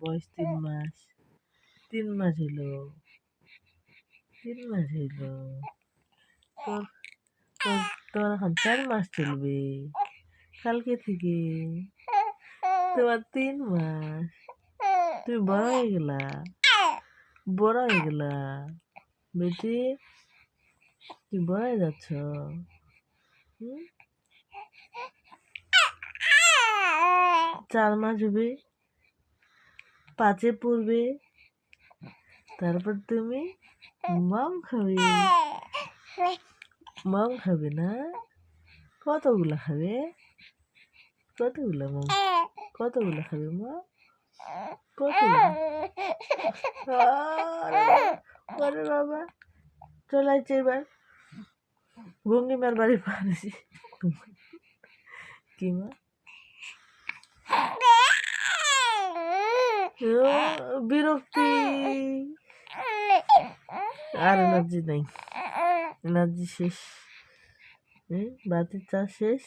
বয়স 3 মাস। 3 মাস হইলো। 3 মাস হইলো। তোর তোর তোর এখন 4 মাস চলবে কালকে থেকে। তোমার 3 মাস। তুমি বড় হয়ে গেলা। বড় হয়ে গেলা বেটি। তুমি বড় হয়ে যাচ্ছ। হুম? 4 মাস হবে, 5-এ পড়বে, তারপর তুমি মাম খাবে। মাম খাবে না? কতগুলা খাবে? কতগুলা মাম? কতগুলা খাবে মা? কতগুলা? ওরে বাবা, চলে আসছে এবার ভঙ্গিমার বাড়ি পারেছি। কি মা? বিরক্তি। আর এনার্জি নাই, এনার্জি শেষ। বাতির চা শেষ।